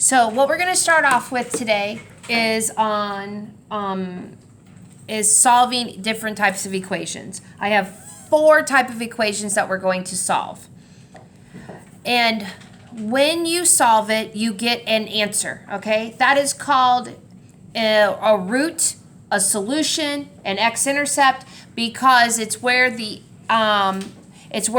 So what we're going to start off with today is solving different types of equations. I have 4 types of equations that we're going to solve. And when you solve it, you get an answer, okay? That is called a root, a solution, an x-intercept, because it's where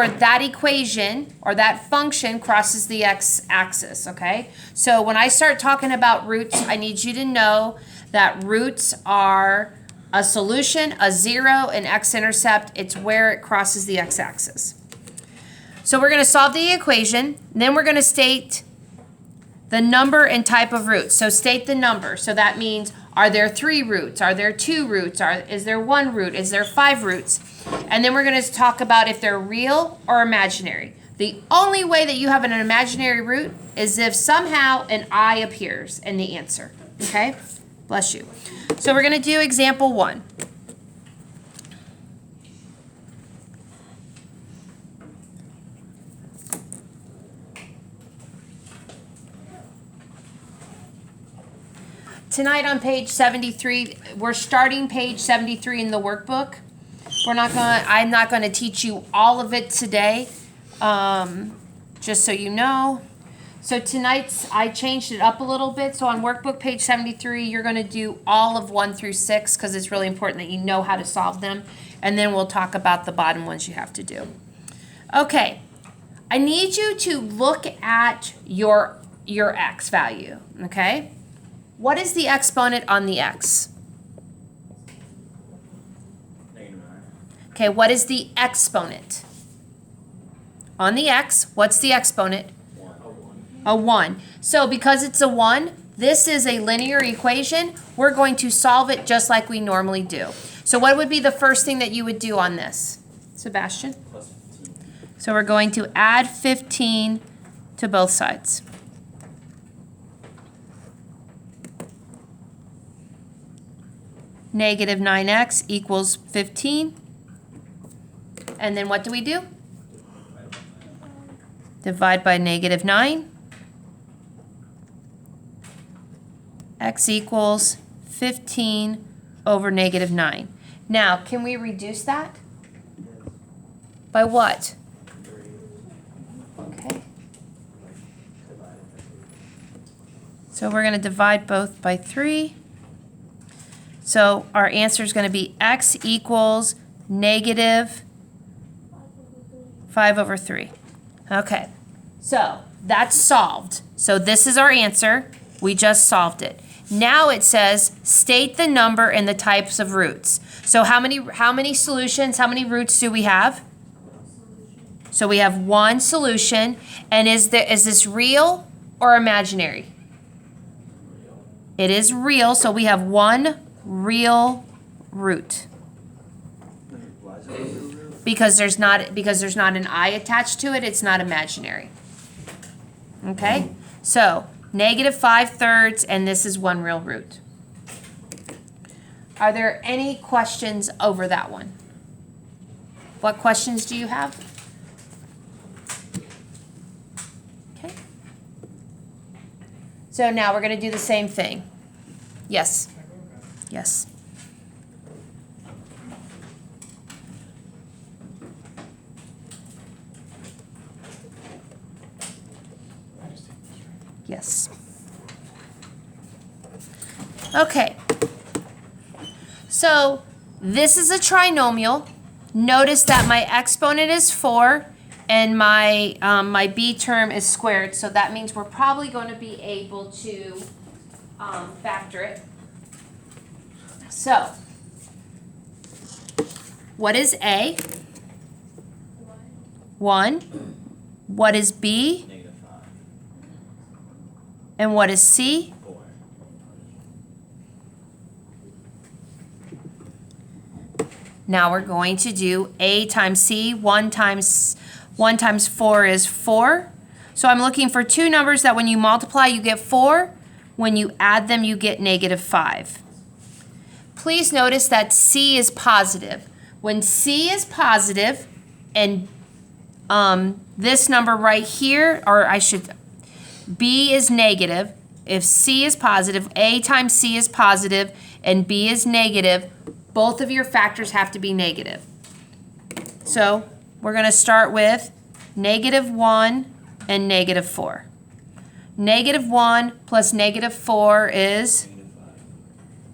that equation or that function crosses the x-axis, okay? So when I start talking about roots, I need you to know that roots are a solution, a zero, an x-intercept. It's where it crosses the x-axis. So we're going to solve the equation. Then we're going to state the number and type of roots. So state the number. So that means, are there 3 roots? Are there 2 roots? Is there 1 root? Is there 5 roots? And then we're going to talk about if they're real or imaginary. The only way that you have an imaginary root is if somehow an I appears in the answer. Okay? Bless you. So we're going to do example 1. Tonight on page 73, we're starting page 73 in the workbook. I'm not going to teach you all of it today, just so you know. So tonight's, I changed it up a little bit. So on workbook page 73, you're going to do all of 1 through 6 because it's really important that you know how to solve them. And then we'll talk about the bottom ones you have to do. Okay, I need you to look at your x value, okay? What is the exponent on the x? -9. Okay, what is the exponent? On the x, what's the exponent? 1. A 1. So because it's a 1, this is a linear equation. We're going to solve it just like we normally do. So what would be the first thing that you would do on this? Sebastian? Plus 15. So we're going to add 15 to both sides. Negative 9x equals 15. And then what do we do? Divide by negative 9. X equals 15 over negative 9. Now, can we reduce that? By what? Okay. So we're going to divide both by 3. So our answer is going to be x equals negative 5 over 3. Okay, so that's solved. So this is our answer. We just solved it. Now it says state the number and the types of roots. So how many solutions, how many roots do we have? So we have 1 solution. And is this real or imaginary? It is real, so we have 1 real root. Because there's not an I attached to it, it's not imaginary. Okay? So negative 5/3, and this is 1 real root. Are there any questions over that one? What questions do you have? Okay. So now we're going to do the same thing. Yes. Yes. Yes. Okay. So this is a trinomial. Notice that my exponent is 4 and my b term is squared. So that means we're probably going to be able to factor it. So what is A? 1. What is B? -5. And what is C? 4. Now we're going to do A times C. 1 times 4 is 4. So I'm looking for 2 numbers that when you multiply you get 4. When you add them you get -5. Please notice that C is positive. When C is positive and this number right here, or I should, B is negative, if C is positive, A times C is positive, and B is negative, both of your factors have to be negative. So we're going to start with -1 and -4. -1 plus -4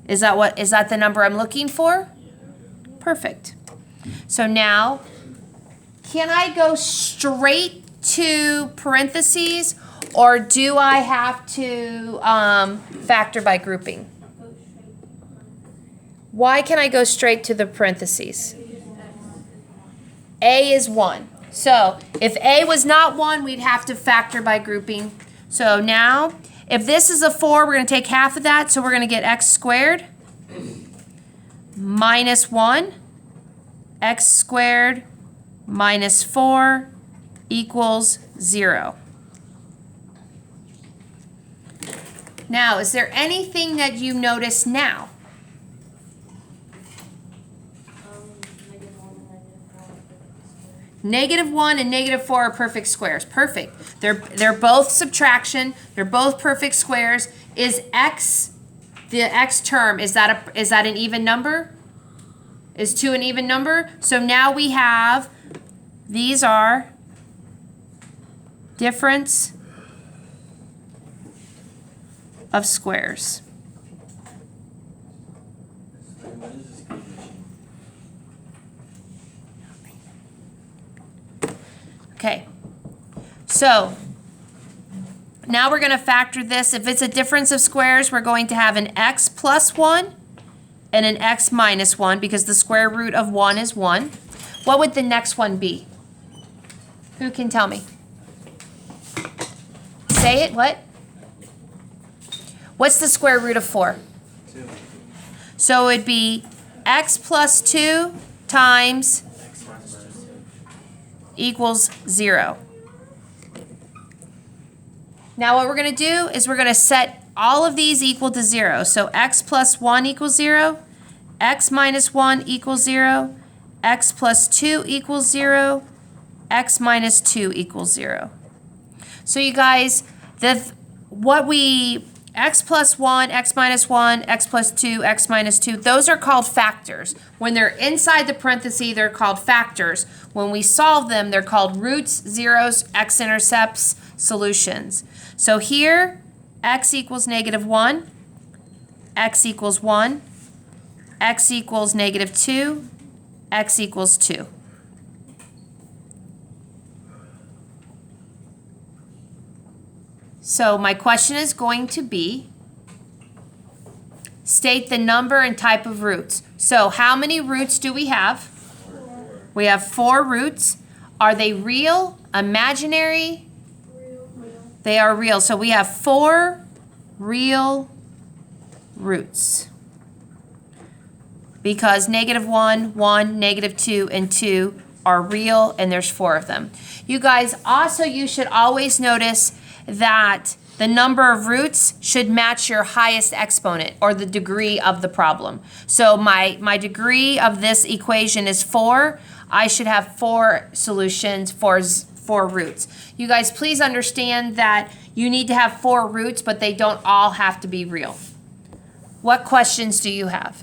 is that the number I'm looking for? Perfect. So now, can I go straight to parentheses, or do I have to factor by grouping? Why can I go straight to the parentheses? A is 1. So if A was not 1, we'd have to factor by grouping. So now, if this is a 4, we're going to take half of that. So we're going to get x squared minus 1. X squared minus 4 equals 0. Now, is there anything that you notice now? -1 and -4 are perfect squares. Perfect. They're both subtraction. They're both perfect squares. Is x, the x term, is that an even number? Is 2 an even number? So now we have, these are difference of squares. What is this condition? Okay, so now we're going to factor this. If it's a difference of squares, we're going to have an x plus 1 and an x minus 1 because the square root of 1 is 1. What would the next one be? Who can tell me? Say it, what? What's the square root of 4? 2. So it would be x plus 2 times X minus 2. equals 0. Now what we're going to do is we're going to set all of these equal to 0. So x plus 1 equals 0, x minus 1 equals 0, x plus 2 equals 0, x minus 2 equals 0. So you guys, x plus 1, x minus 1, x plus 2, x minus 2, those are called factors. When they're inside the parenthesis, they're called factors. When we solve them, they're called roots, zeros, x-intercepts, solutions. So here, x equals -1, x equals 1, x equals -2, x equals 2. So my question is going to be, state the number and type of roots. So how many roots do we have? 4. We have 4 roots. Are they real, imaginary? They are real. So we have 4 real roots. Because -1, 1, -2, and 2 are real, and there's 4 of them. You guys, also you should always notice that the number of roots should match your highest exponent or the degree of the problem. So my degree of this equation is 4. I should have 4 solutions for 4 roots. You guys, please understand that you need to have 4 roots, but they don't all have to be real. What questions do you have?